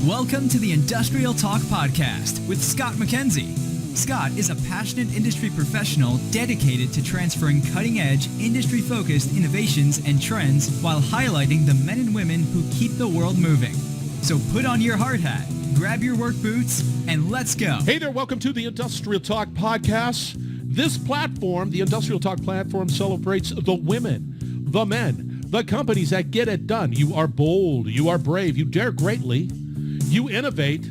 Welcome to the Industrial Talk Podcast with Scott McKenzie. Scott is a passionate industry professional dedicated to transferring cutting-edge, industry-focused innovations and trends while highlighting the men and women who keep the world moving. So put on your hard hat, grab your work boots, and let's go. Hey there, welcome to the Industrial Talk Podcast. This platform, the Industrial Talk platform, celebrates the women, the men, the companies that get it done. You are bold, you are brave, you dare greatly, you innovate,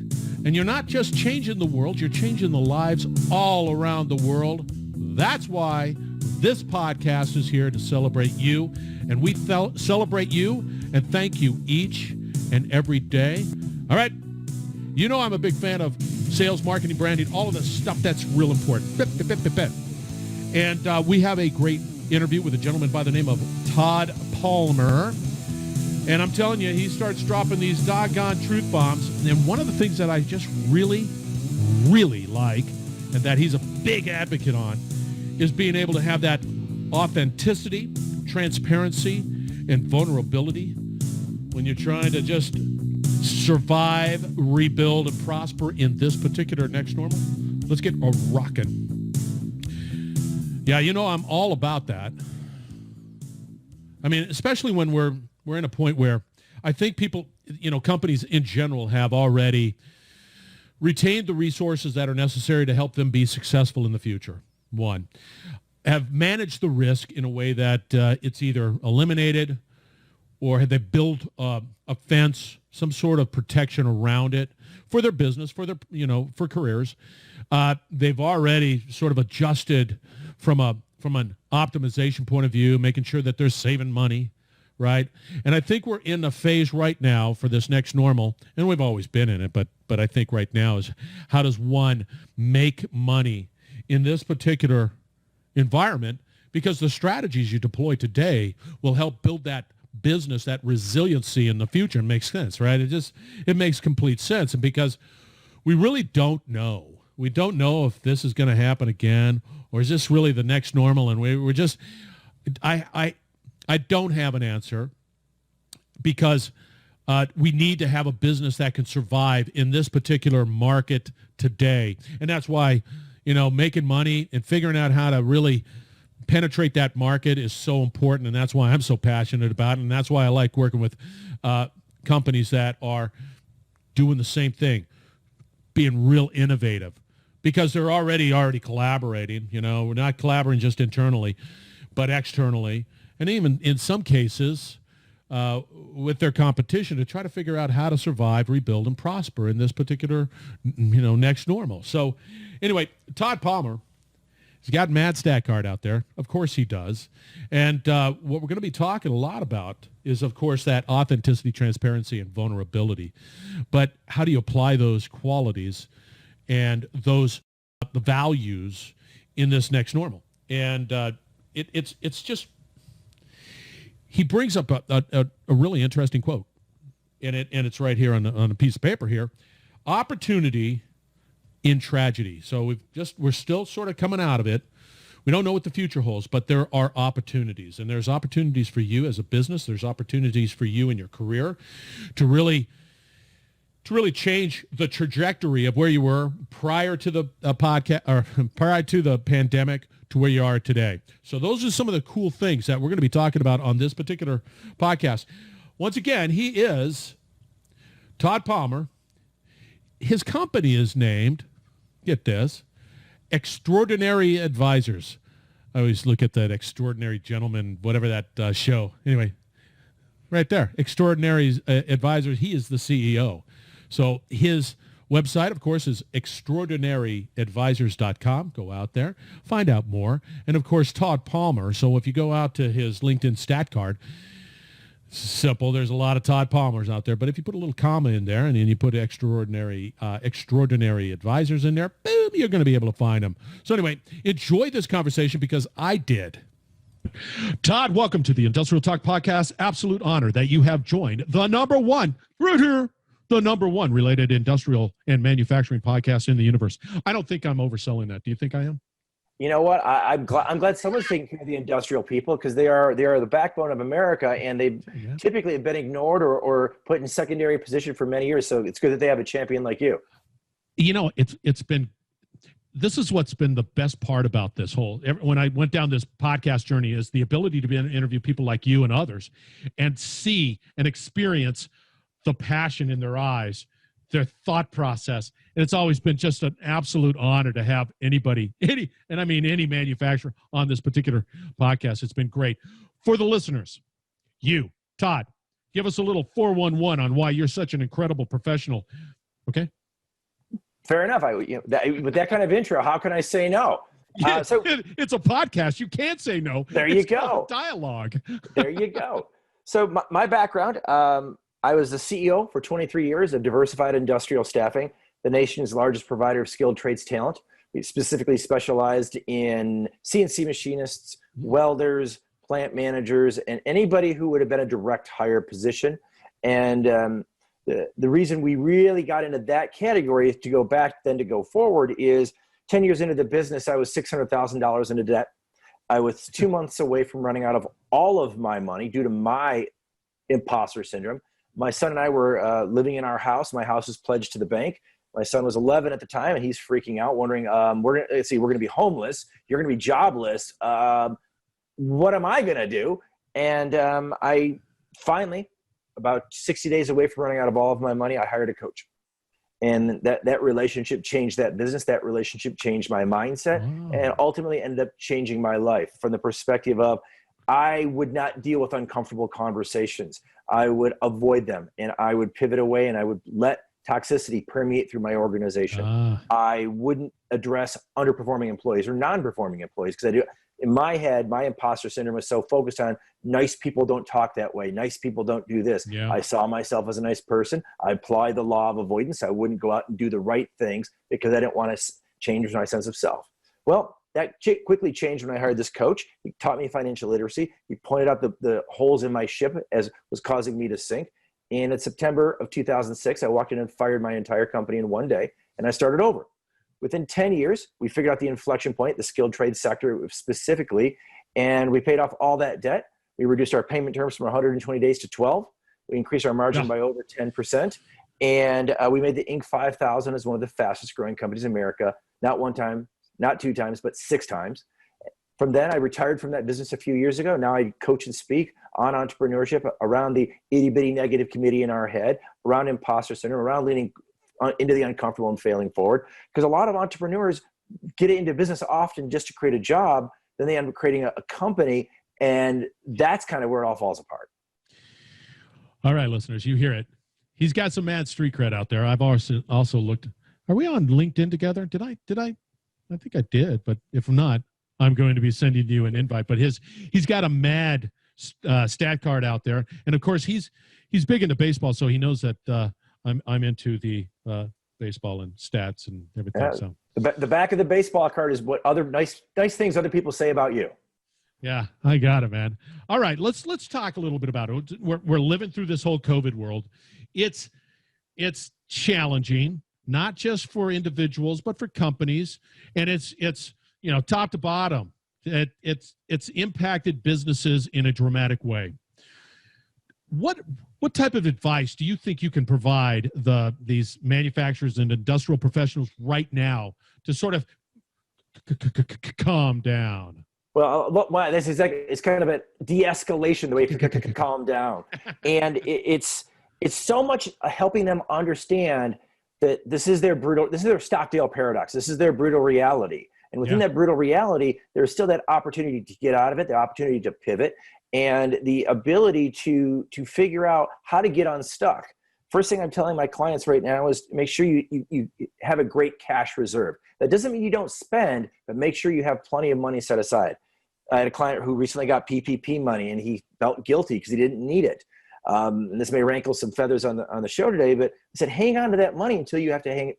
and you're not just changing the world, you're changing the lives all around the world. That's why this podcast is here to celebrate you, and we celebrate you and thank you each and every day. All right, you know I'm a big fan of sales, marketing, branding, all of this stuff that's real important. And we have a great interview with a gentleman by the name of Todd Palmer. And I'm telling you, he starts dropping these doggone truth bombs. And one of the things that I just really like, and that he's a big advocate on, is being able to have that authenticity, transparency, and vulnerability when you're trying to just survive, rebuild, and prosper in this particular next normal. Let's get a rockin'. Yeah, you know, I'm all about that. I mean, especially when we're in a point where I think people, you know, companies in general have already retained the resources that are necessary to help them be successful in the future. One, have managed the risk in a way that it's either eliminated or have they built a fence, some sort of protection around it for their business, for their, you know, for careers. They've already sort of adjusted from an optimization point of view, making sure that they're saving money, right? And I think we're in a phase right now for this next normal, and we've always been in it, but I think right now is how does one make money in this particular environment? Because the strategies you deploy today will help build that business, that resiliency in the future. It makes sense, right? It makes complete sense. And because we really don't know. We don't know if this is going to happen again, or is this really the next normal? And we're just, I don't have an answer, because we need to have a business that can survive in this particular market today. And that's why, you know, making money and figuring out how to really penetrate that market is so important. And that's why I'm so passionate about it. And that's why I like working with companies that are doing the same thing, being real innovative, because they're already collaborating. You know, we're not collaborating just internally, but externally. And even in some cases with their competition to try to figure out how to survive, rebuild, and prosper in this particular, you know, next normal. So anyway, Todd Palmer, he's got Mad Stat Card out there. Of course he does. And what we're going to be talking a lot about is, of course, that authenticity, transparency, and vulnerability. But how do you apply those qualities and those the values in this next normal? And it's just, he brings up a really interesting quote, and it's right here on a piece of paper here. Opportunity in tragedy. So we're still sort of coming out of it. We don't know what the future holds, but there are opportunities, and there's opportunities for you as a business. There's opportunities for you in your career to really change the trajectory of where you were prior to the podcast, or prior to the pandemic, to where you are today. So those are some of the cool things that we're going to be talking about on this particular podcast. Once again, he is Todd Palmer. His company is named, get this, Extraordinary Advisors. I always look at that Extraordinary Gentleman, whatever that show. Anyway, right there, Extraordinary Advisors. He is the CEO. So his website, of course, is extraordinaryadvisors.com. Go out there, find out more. And, of course, Todd Palmer. So if you go out to his LinkedIn stat card, it's simple. There's a lot of Todd Palmers out there. But if you put a little comma in there and then you put extraordinary advisors in there, boom, you're going to be able to find them. So anyway, enjoy this conversation, because I did. Todd, welcome to the Industrial Talk Podcast. Absolute honor that you have joined the number one, right here, the number one related industrial and manufacturing podcast in the universe. I don't think I'm overselling that. Do you think I am? You know what? I'm glad someone's taking care of the industrial people, because they are the backbone of America, and they typically have been ignored or put in secondary position for many years. So it's good that they have a champion like you. You know, this is what's been the best part about this whole, when I went down this podcast journey, is the ability to interview people like you and others and see and experience the passion in their eyes, their thought process. And it's always been just an absolute honor to have any manufacturer on this particular podcast. It's been great. For the listeners, you, Todd, give us a little 411 on why you're such an incredible professional. Okay? Fair enough. With that kind of intro, how can I say no? So it's a podcast. You can't say no. There you go. Dialogue. There you go. So my background, I was the CEO for 23 years of Diversified Industrial Staffing, the nation's largest provider of skilled trades talent. We specifically specialized in CNC machinists, welders, plant managers, and anybody who would have been a direct hire position. And the reason we really got into that category to go forward is 10 years into the business, I was $600,000 into debt. I was 2 months away from running out of all of my money due to my imposter syndrome. My son and I were living in our house. My house was pledged to the bank. My son was 11 at the time, and he's freaking out, wondering, we're going to be homeless. You're going to be jobless. What am I going to do? And I finally, about 60 days away from running out of all of my money, I hired a coach. And that relationship changed that business. That relationship changed my mindset, and ultimately ended up changing my life from the perspective of I would not deal with uncomfortable conversations. I would avoid them, and I would pivot away, and I would let toxicity permeate through my organization. I wouldn't address underperforming employees or non-performing employees, because in my head, my imposter syndrome was so focused on nice people don't talk that way. Nice people don't do this. Yeah. I saw myself as a nice person. I applied the law of avoidance. I wouldn't go out and do the right things because I didn't want to change my sense of self. Well, that quickly changed when I hired this coach. He taught me financial literacy. He pointed out the holes in my ship as was causing me to sink. And in September of 2006, I walked in and fired my entire company in one day, and I started over. Within 10 years, we figured out the inflection point, the skilled trade sector specifically, and we paid off all that debt. We reduced our payment terms from 120 days to 12. We increased our margin by over 10%. And we made the Inc. 5000 as one of the fastest growing companies in America, not one time, not two times, but 6 times. From then, I retired from that business a few years ago. Now I coach and speak on entrepreneurship around the itty-bitty negative committee in our head, around imposter syndrome, around leaning into the uncomfortable and failing forward. Because a lot of entrepreneurs get into business often just to create a job, then they end up creating a company, and that's kind of where it all falls apart. All right, listeners, you hear it. He's got some mad street cred out there. I've also looked. Are we on LinkedIn together? Did I? I think I did, but if not, I'm going to be sending you an invite. But he's got a mad stat card out there, and of course he's big into baseball, so he knows that I'm into the baseball and stats and everything. Yeah, so the back of the baseball card is what other nice things other people say about you. Yeah, I got it, man. All right, let's talk a little bit about it. We're living through this whole COVID world. It's challenging, not just for individuals, but for companies, and it's top to bottom. It's impacted businesses in a dramatic way. What type of advice do you think you can provide these manufacturers and industrial professionals right now to sort of calm down? Well, it's kind of a de-escalation, the way to calm down. And it's so much helping them understand that this is their Stockdale paradox. This is their brutal reality. And within that brutal reality, there's still that opportunity to get out of it, the opportunity to pivot, and the ability to figure out how to get unstuck. First thing I'm telling my clients right now is make sure you have a great cash reserve. That doesn't mean you don't spend, but make sure you have plenty of money set aside. I had a client who recently got PPP money, and he felt guilty because he didn't need it. And this may rankle some feathers on the show today, but I said, hang on to that money until you have to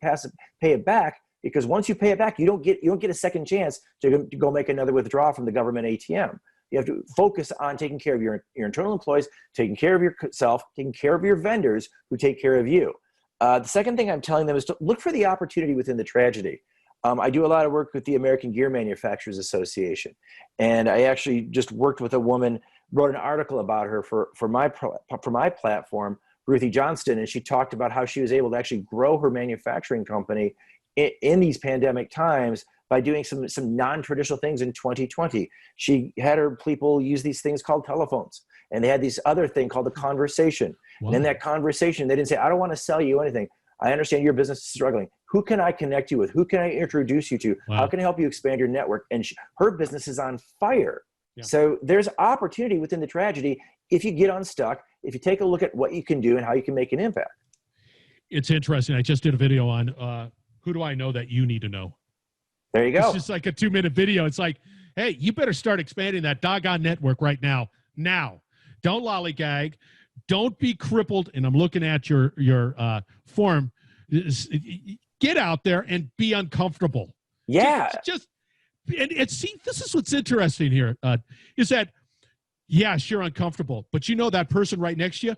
pay it back, because once you pay it back, you don't get a second chance to go make another withdrawal from the government ATM. You have to focus on taking care of your internal employees, taking care of yourself, taking care of your vendors who take care of you. The second thing I'm telling them is to look for the opportunity within the tragedy. I do a lot of work with the American Gear Manufacturers Association. And I actually just worked with a woman, wrote an article about her for my platform, Ruthie Johnston, and she talked about how she was able to actually grow her manufacturing company in these pandemic times by doing some non-traditional things in 2020. She had her people use these things called telephones, and they had this other thing called a conversation. Wow. And in that conversation, they didn't say, I don't want to sell you anything. I understand your business is struggling. Who can I connect you with? Who can I introduce you to? Wow. How can I help you expand your network? And her business is on fire. Yeah. So there's opportunity within the tragedy if you get unstuck, if you take a look at what you can do and how you can make an impact. It's interesting. I just did a video on who do I know that you need to know? There you go. It's just like a 2-minute video. It's like, hey, you better start expanding that doggone network right now. Now. Don't lollygag. Don't be crippled. And I'm looking at your form. Get out there and be uncomfortable. Yeah. See, this is what's interesting here, is that, yes, you're uncomfortable, but you know that person right next to you,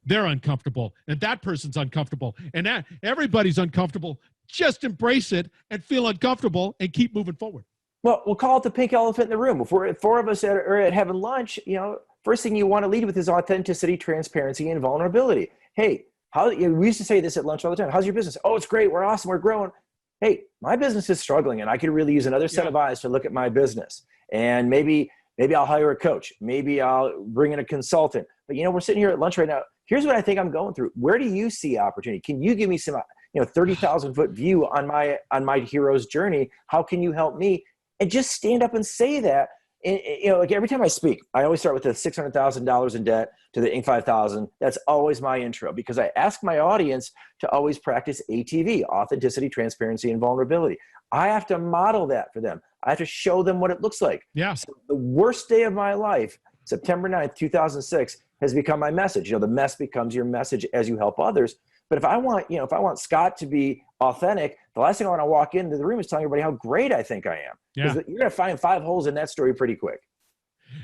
they're uncomfortable, and that person's uncomfortable, and that everybody's uncomfortable. Just embrace it and feel uncomfortable and keep moving forward. Well, we'll call it the pink elephant in the room. If we're 4 of us are having lunch, first thing you want to lead with is authenticity, transparency, and vulnerability. Hey, we used to say this at lunch all the time. How's your business? Oh, it's great. We're awesome. We're growing. Hey, my business is struggling, and I could really use another set of eyes to look at my business. And maybe I'll hire a coach. Maybe I'll bring in a consultant. But we're sitting here at lunch right now. Here's what I think I'm going through. Where do you see opportunity? Can you give me some 30,000-foot view on my hero's journey? How can you help me? And just stand up and say that. And, like every time I speak, I always start with the $600,000 in debt to the Inc. 5000. That's always my intro, because I ask my audience to always practice ATV, authenticity, transparency, and vulnerability. I have to model that for them. I have to show them what it looks like. Yeah. So the worst day of my life, September 9th, 2006, has become my message. The mess becomes your message as you help others. But if I want Scott to be authentic, the last thing I want to walk into the room is telling everybody how great I think I am. Yeah. You're going to find 5 holes in that story pretty quick.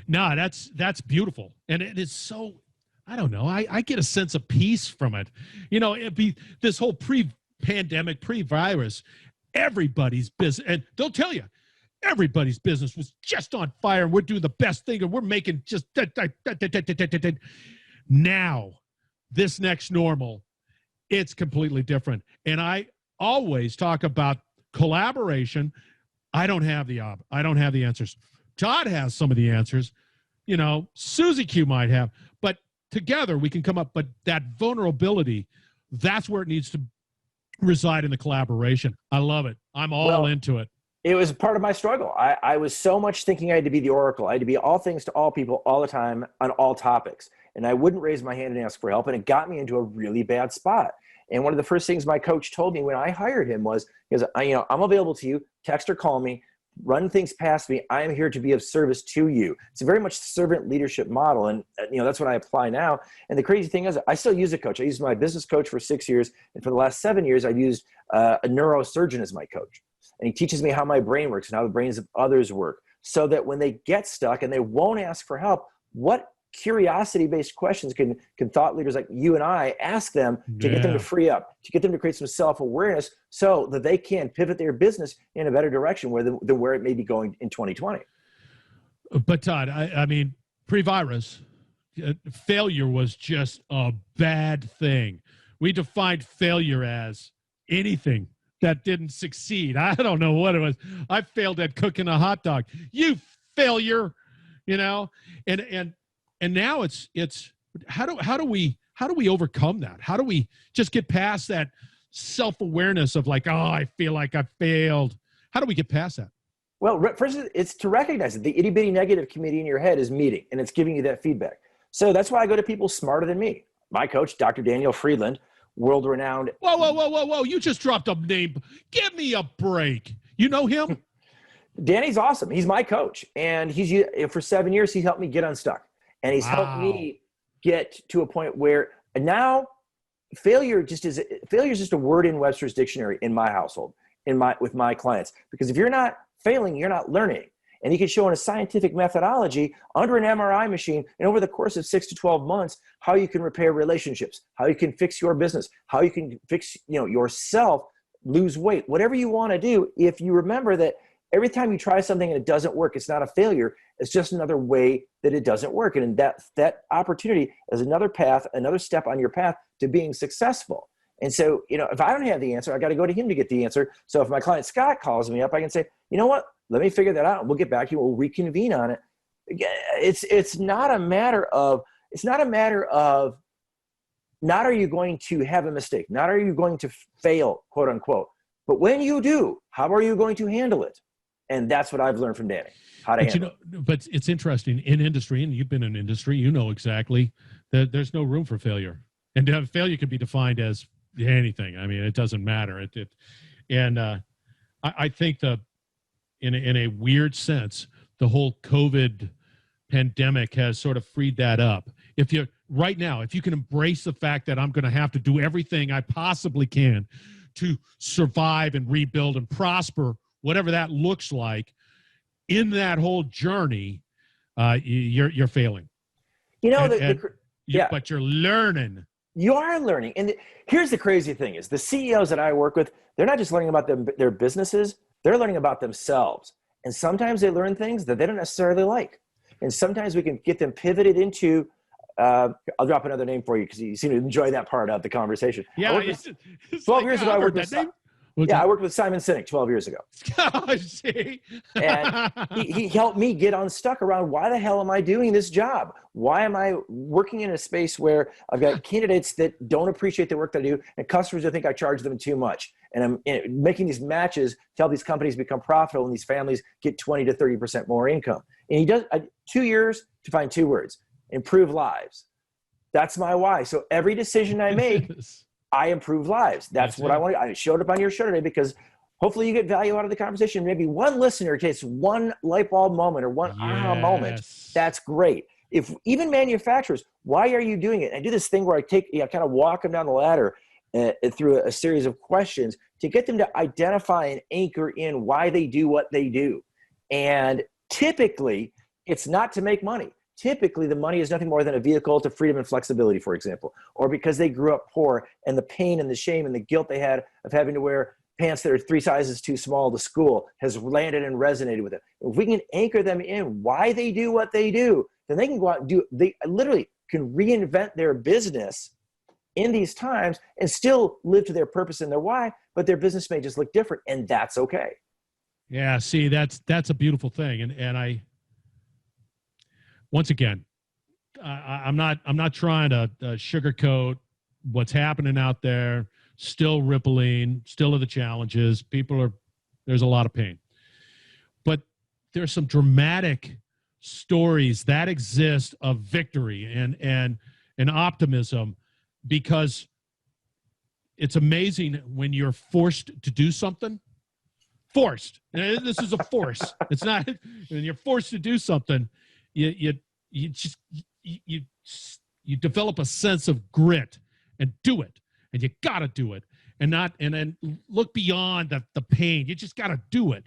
No, that's beautiful. And it is so, I don't know, I get a sense of peace from it. It'd be this whole pre-pandemic, pre-virus, everybody's business, and they'll tell you, everybody's business was just on fire, and we're doing the best thing, and we're making just now, this next normal, it's completely different. And I always talk about collaboration. I don't have the answers. Todd has some of the answers. Susie Q might have, but together we can come up. But that vulnerability, that's where it needs to reside in the collaboration. I love it. I'm all into it. It was part of my struggle. I was so much thinking I had to be the oracle. I had to be all things to all people all the time on all topics. And I wouldn't raise my hand and ask for help. And it got me into a really bad spot. And one of the first things my coach told me when I hired him was, I'm available to you, text or call me, run things past me. I am here to be of service to you. It's a very much servant leadership model. And, that's what I apply now. And the crazy thing is I still use a coach. I used my business coach for 6 years. And for the last 7 years, I've used a neurosurgeon as my coach. And he teaches me how my brain works and how the brains of others work, so that when they get stuck and they won't ask for help, what curiosity-based questions can thought leaders like you and I ask them to get them to free up, to get them to create some self-awareness so that they can pivot their business in a better direction than where it may be going in 2020. But Todd, I mean, pre-virus, failure was just a bad thing. We defined failure as anything that didn't succeed. I don't know what it was. I failed at cooking a hot dog. You failure, and now it's how do we overcome that? How do we just get past that self-awareness of like, oh, I feel like I failed? How do we get past that? Well, first, it's to recognize that the itty-bitty negative committee in your head is meeting, and it's giving you that feedback. So that's why I go to people smarter than me. My coach, Dr. Daniel Friedland, world-renowned. Whoa. You just dropped a name. Give me a break. You know him? Danny's awesome. He's my coach. And for 7 years, he helped me get unstuck. And he's helped me get to a point where now failure is just a word in Webster's dictionary in my household, with my clients. Because if you're not failing, you're not learning. And you can show in a scientific methodology under an MRI machine and over the course of 6 to 12 months how you can repair relationships, how you can fix your business, how you can fix yourself lose weight, whatever you want to do, if you remember that every time you try something and it doesn't work, it's not a failure. It's just another way that it doesn't work. And that opportunity is another path, another step on your path to being successful. And so, if I don't have the answer, I got to go to him to get the answer. So if my client Scott calls me up, I can say, you know what, let me figure that out. We'll get back to you. We'll reconvene on it. It's not a matter of not are you going to have a mistake, not are you going to fail, quote unquote, but when you do, how are you going to handle it? And that's what I've learned from Danny, how to handle it. But it's interesting in industry, and you've been in industry, you know exactly that there's no room for failure. And failure can be defined as anything. I mean, it doesn't matter. I think in a weird sense, the whole COVID pandemic has sort of freed that up. If you can embrace the fact that I'm going to have to do everything I possibly can to survive and rebuild and prosper, whatever that looks like, in that whole journey, you're failing. But you're learning. You are learning. And here's the crazy thing is the CEOs that I work with, they're not just learning about their businesses, they're learning about themselves. And sometimes they learn things that they don't necessarily like. And sometimes we can get them pivoted into, I'll drop another name for you because you seem to enjoy that part of the conversation. Yeah, 12 years ago, I worked with I worked with Simon Sinek 12 years ago. See? And he helped me get unstuck around why the hell am I doing this job? Why am I working in a space where I've got candidates that don't appreciate the work that I do and customers that think I charge them too much? And I'm making these matches to help these companies become profitable and these families get 20 to 30% more income. And he does 2 years to find 2 words: improve lives. That's my why. So every decision I make, I improve lives. That's what I want. I showed up on your show today because hopefully you get value out of the conversation. Maybe one listener takes one light bulb moment or one aha moment. That's great. If even manufacturers, why are you doing it? I do this thing where I kind of walk them down the ladder through a series of questions to get them to identify and anchor in why they do what they do. And typically, it's not to make money. Typically, the money is nothing more than a vehicle to freedom and flexibility, for example, or because they grew up poor and the pain and the shame and the guilt they had of having to wear pants that are 3 sizes too small to school has landed and resonated with them. If we can anchor them in why they do what they do, then they can go out and they literally can reinvent their business in these times and still live to their purpose and their why, but their business may just look different, and that's okay. Yeah, see, that's a beautiful thing. And I, once again, I'm not trying to sugarcoat what's happening out there. Still rippling, still are the challenges. There's a lot of pain. But there's some dramatic stories that exist of victory and optimism, because it's amazing when you're forced to do something. Forced. This is a force. It's not when you're forced to do something. You develop a sense of grit and do it, and you got to do it, and then look beyond the pain. You just got to do it,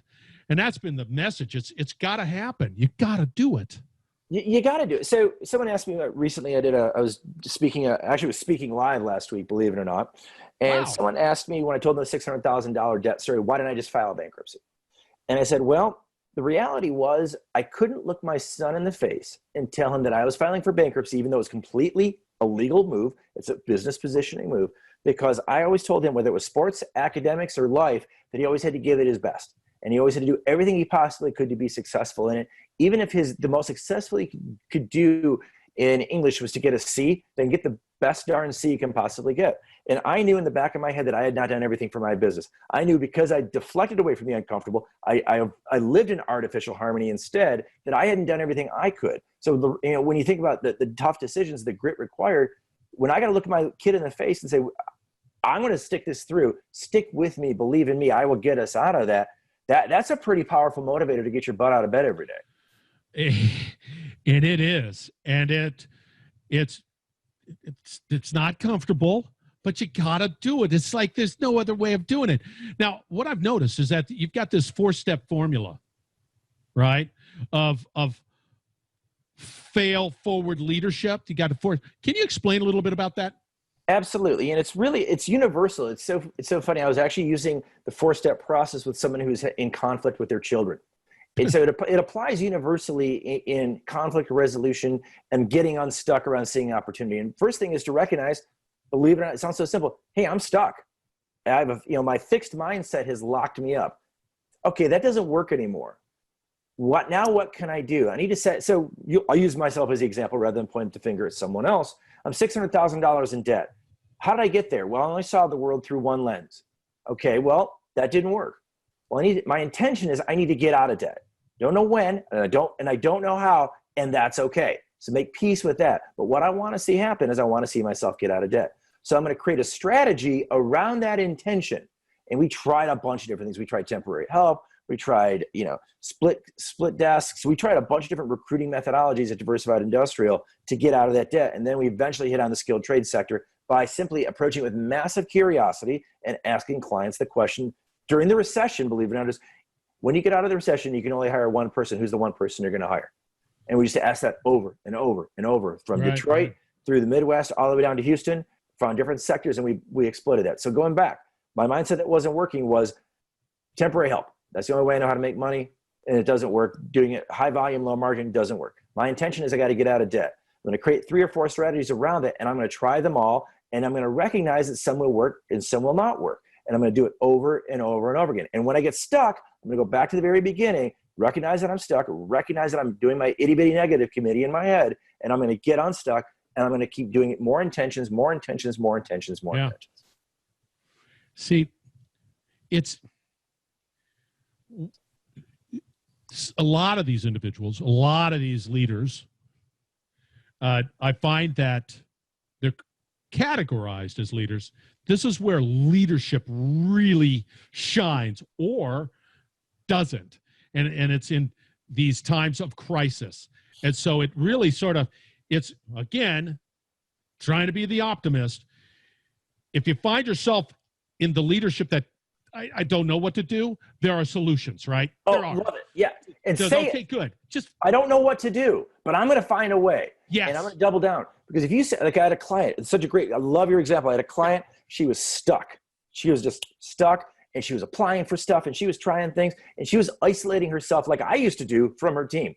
and that's been the message. It's got to happen. You got to do it. You got to do it. So someone asked me recently. I was speaking live last week, believe it or not, and someone asked me when I told them the $600,000 debt story, why didn't I just file bankruptcy? And I said, well, the reality was I couldn't look my son in the face and tell him that I was filing for bankruptcy, even though it was completely a legal move. It's a business positioning move, because I always told him, whether it was sports, academics, or life, that he always had to give it his best. And he always had to do everything he possibly could to be successful in it. Even if the most successful he could do in English was to get a C, then get the best darn C you can possibly get. And I knew in the back of my head that I had not done everything for my business. I knew, because I deflected away from the uncomfortable, I lived in artificial harmony instead, that I hadn't done everything I could. So when you think about the tough decisions, the grit required, when I got to look at my kid in the face and say, I'm going to stick this through, stick with me, believe in me, I will get us out of that. That's a pretty powerful motivator to get your butt out of bed every day. And it is. And it's not comfortable, but you got to do it. It's like there's no other way of doing it. Now, what I've noticed is that you've got this 4-step formula, right, of fail forward leadership. You got to force. Can you explain a little bit about that? Absolutely. And it's universal. It's so funny. I was actually using the 4-step process with someone who's in conflict with their children. And so it applies universally in conflict resolution and getting unstuck around seeing opportunity. And first thing is to recognize, believe it or not, it sounds so simple. Hey, I'm stuck. I have my fixed mindset has locked me up. Okay, that doesn't work anymore. What can I do? I need to set, I'll use myself as the example rather than pointing the finger at someone else. I'm $600,000 in debt. How did I get there? Well, I only saw the world through one lens. Okay, well, that didn't work. Well, my intention is I need to get out of debt. Don't know when, and I don't know how, and that's okay. So make peace with that. But what I want to see happen is I want to see myself get out of debt. So I'm going to create a strategy around that intention. And we tried a bunch of different things. We tried temporary help. We tried, split desks. We tried a bunch of different recruiting methodologies at Diversified Industrial to get out of that debt. And then we eventually hit on the skilled trade sector by simply approaching it with massive curiosity and asking clients the question during the recession, believe it or not, is when you get out of the recession, you can only hire one person. Who's the one person you're going to hire? And we used to ask that over and over and over from Detroit through the Midwest, all the way down to Houston, from different sectors. And we exploited that. So going back, my mindset that wasn't working was temporary help. That's the only way I know how to make money, and it doesn't work. Doing it high volume, low margin doesn't work. My intention is I got to get out of debt. I'm going to create 3 or 4 strategies around it, and I'm going to try them all, and I'm going to recognize that some will work and some will not work. And I'm going to do it over and over and over again. And when I get stuck, I'm going to go back to the very beginning, recognize that I'm stuck, recognize that I'm doing my itty-bitty negative committee in my head, and I'm going to get unstuck, and I'm going to keep doing it. More intentions, more intentions, more intentions, more intentions. See, it's a lot of these individuals, a lot of these leaders, I find that they're categorized as leaders. This is where leadership really shines or doesn't. And it's in these times of crisis. And so it really it's, again, trying to be the optimist. If you find yourself in the leadership that I don't know what to do, there are solutions, right? Oh, there are. love it. Yeah. And okay, good. I don't know what to do, but I'm going to find a way. Yes. And I'm going to double down. Because if you say, like I had a client, it's such a great, I love your example. I had a client, she was stuck. She was just stuck, and she was applying for stuff, and she was trying things, and she was isolating herself like I used to do from her team.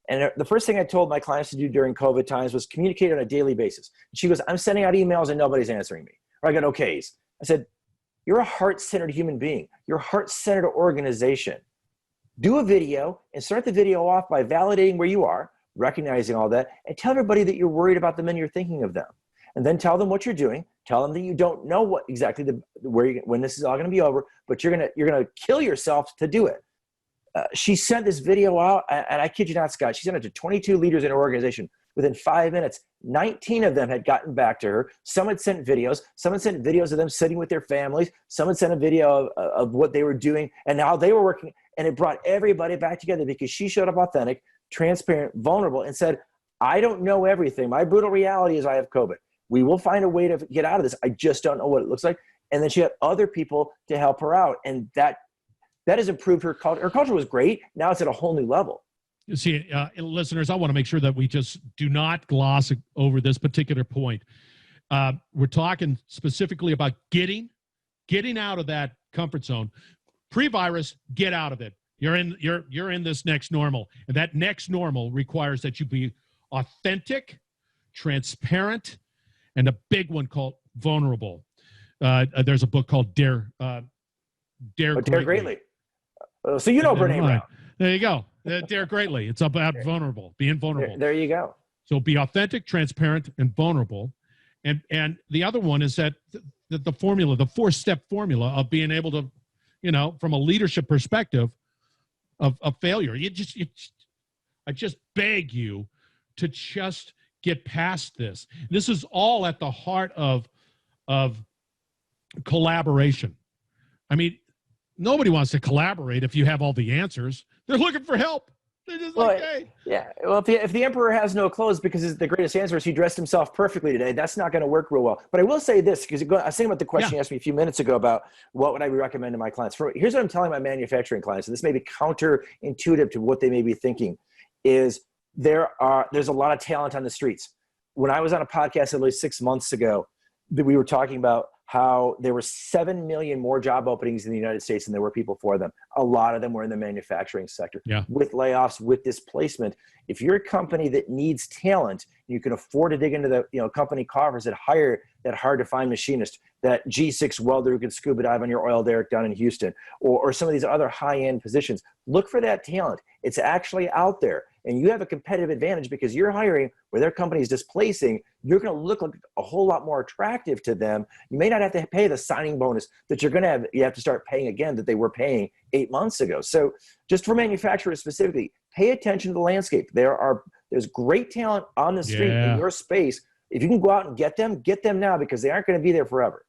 And the first thing I told my clients to do during COVID times was communicate on a daily basis. And she goes, I'm sending out emails and nobody's answering me. Or I got okays. I said, you're a heart-centered human being. You're a heart-centered organization. Do a video and start the video off by validating where you are, recognizing all that, and tell everybody that you're worried about them and you're thinking of them. And then tell them what you're doing. Tell them that you don't know what exactly when this is all going to be over, but you're gonna kill yourself to do it. She sent this video out, and I kid you not, Scott, she sent it to 22 leaders in her organization. Within 5 minutes, 19 of them had gotten back to her. Some had sent videos. Some had sent videos of them sitting with their families. Some had sent a video of what they were doing and how they were working. And it brought everybody back together because she showed up authentic, transparent, vulnerable, and said, I don't know everything. My brutal reality is I have COVID. We will find a way to get out of this. I just don't know what it looks like. And then she had other people to help her out. And that has improved her culture. Her culture was great. Now it's at a whole new level. You see, listeners, I want to make sure that we just do not gloss over this particular point. We're talking specifically about getting out of that comfort zone. Pre-virus, get out of it. You're in this next normal, and that next normal requires that you be authentic, transparent, and a big one called vulnerable. There's a book called Dare Greatly. So you know Brene Brown. There you go. Dare Greatly. It's about being vulnerable. There you go. So be authentic, transparent, and vulnerable. And the other one is that the formula, the 4-step formula of being able to, from a leadership perspective of failure. I just beg you to just get past this. This is all at the heart of collaboration. I mean, nobody wants to collaborate if you have all the answers. They're looking for help. They're just hey. Yeah. Well, if the emperor has no clothes because the greatest answer is he dressed himself perfectly today, that's not going to work real well. But I will say this, because I was thinking about the question you asked me a few minutes ago about what would I recommend to my clients. Here's what I'm telling my manufacturing clients, and this may be counterintuitive to what they may be thinking, is there's a lot of talent on the streets. When I was on a podcast at least 6 months ago, we were talking about how there were 7 million more job openings in the United States than there were people for them. A lot of them were in the manufacturing sector. Yeah. With layoffs, with displacement. If you're a company that needs talent, you can afford to dig into the company coffers that hire that hard to find machinist, that G6 welder who can scuba dive on your oil derrick down in Houston, or some of these other high-end positions. Look for that talent. It's actually out there. And you have a competitive advantage because you're hiring where their company is displacing. You're going to look like a whole lot more attractive to them. You may not have to pay the signing bonus that you have to start paying again that they were paying 8 months ago. So just for manufacturers specifically, pay attention to the landscape. There's great talent on the street in your space. If you can go out and get them now because they aren't going to be there forever.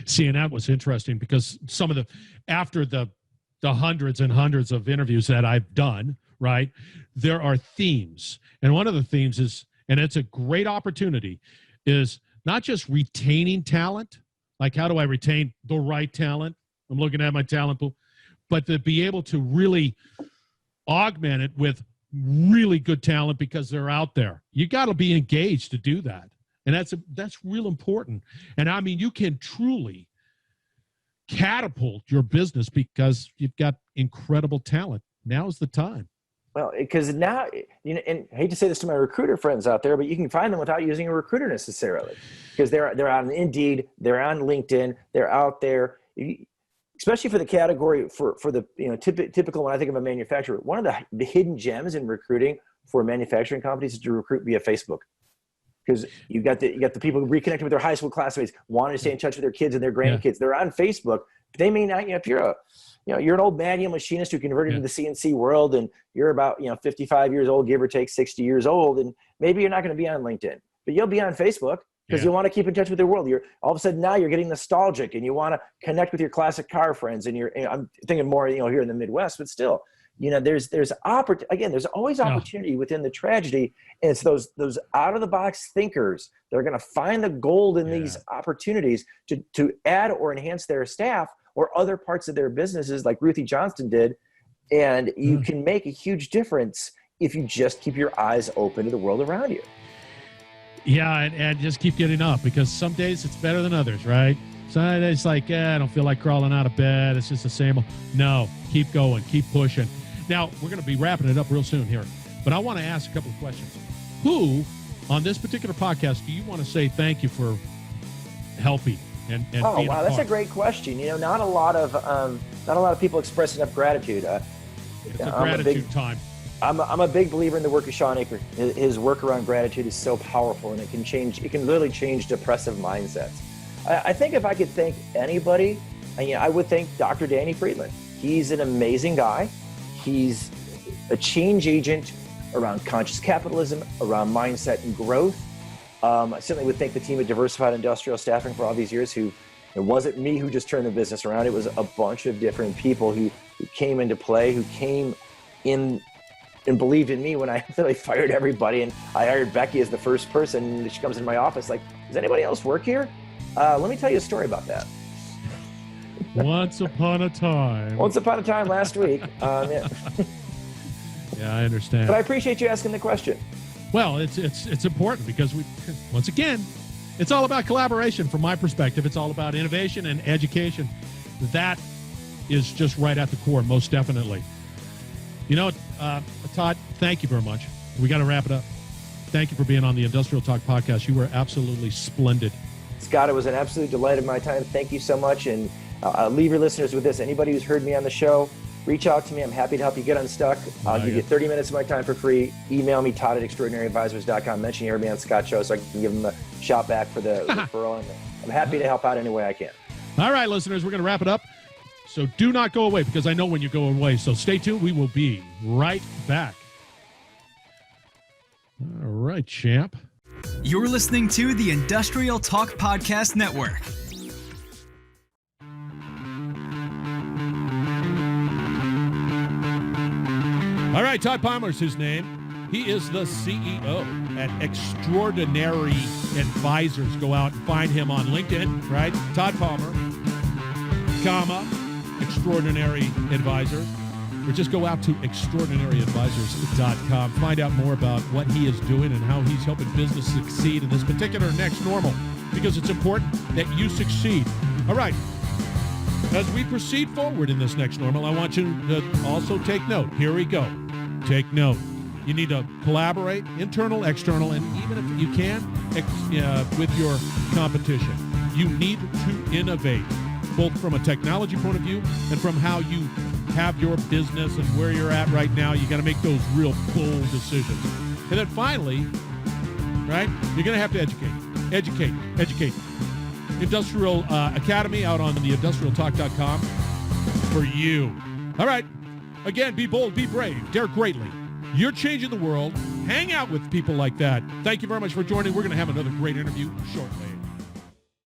See, and that was interesting because after the hundreds and hundreds of interviews that I've done, right, there are themes. And one of the themes is, and it's a great opportunity, is not just retaining talent, like how do I retain the right talent? I'm looking at my talent pool, but to be able to really augment it with really good talent because they're out there. You got to be engaged to do that. And that's real important. And I mean, you can truly catapult your business because you've got incredible talent. Now's the time. Well, because now, and I hate to say this to my recruiter friends out there, but you can find them without using a recruiter necessarily, because they're on Indeed, they're on LinkedIn, they're out there, especially for the category for the typical. When I think of a manufacturer, one of the hidden gems in recruiting for manufacturing companies is to recruit via Facebook, because you got the people reconnecting with their high school classmates, wanting to stay in touch with their kids and their grandkids. Yeah. They're on Facebook. They may not. If you're you're an old manual machinist who converted to the CNC world, and you're about 55 years old, give or take 60 years old, and maybe you're not going to be on LinkedIn, but you'll be on Facebook because you want to keep in touch with the world. You're all of a sudden now you're getting nostalgic, and you want to connect with your classic car friends. And I'm thinking more here in the Midwest, but still, there's always opportunity within the tragedy, and it's those out of the box thinkers that are going to find the gold in these opportunities to add or enhance their staff or other parts of their businesses, like Ruthie Johnston did. And you can make a huge difference if you just keep your eyes open to the world around you. Yeah, and just keep getting up, because some days it's better than others, right? Some days like, I don't feel like crawling out of bed. It's just the same old. No, keep going, keep pushing. Now, we're going to be wrapping it up real soon here, but I want to ask a couple of questions. Who, on this particular podcast, do you want to say thank you for helping? And oh, wow, that's a great question. Not a lot of people express enough gratitude. It's a gratitude time. I'm a big believer in the work of Sean Aker. His work around gratitude is so powerful, and it can literally change depressive mindsets. I think if I could thank anybody, I would thank Dr. Danny Friedland. He's an amazing guy. He's a change agent around conscious capitalism, around mindset and growth. I certainly would thank the team at Diversified Industrial Staffing for all these years. It wasn't me who just turned the business around. It was a bunch of different people who came into play, who came in and believed in me when I literally fired everybody. And I hired Becky as the first person. She comes in my office like, does anybody else work here? Let me tell you a story about that. Once upon a time last week. Yeah, I understand. But I appreciate you asking the question. Well, it's important because once again, it's all about collaboration. From my perspective, it's all about innovation and education. That is just right at the core, most definitely. Todd, thank you very much. We got to wrap it up. Thank you for being on the Industrial Talk podcast. You were absolutely splendid. Scott, it was an absolute delight of my time. Thank you so much. And I'll leave your listeners with this. Anybody who's heard me on the show, reach out to me. I'm happy to help you get unstuck. I'll give you 30 minutes of my time for free. Email me, Todd@extraordinaryadvisors.com. Mention you heard me on Scott's show so I can give them a shout back for the referral. I'm happy to help out any way I can. All right, listeners, we're going to wrap it up. So do not go away, because I know when you go away. So stay tuned. We will be right back. All right, champ. You're listening to the Industrial Talk Podcast Network. All right, Todd Palmer's his name. He is the CEO at Extraordinary Advisors. Go out and find him on LinkedIn, right? Todd Palmer, Extraordinary Advisors. Or just go out to extraordinaryadvisors.com. Find out more about what he is doing and how he's helping business succeed in this particular next normal. because it's important that you succeed. All right. As we proceed forward in this next normal, I want you to also take note. Here we go. Take note. You need to collaborate, internal, external, and even if you can, with your competition. You need to innovate, both from a technology point of view and from how you have your business and where you're at right now. You got to make those real bold decisions. And then finally, right, you're going to have to educate. Industrial Academy out on the industrialtalk.com for you. All right. Again, be bold, be brave, dare greatly. You're changing the world. Hang out with people like that. Thank you very much for joining. We're going to have another great interview shortly.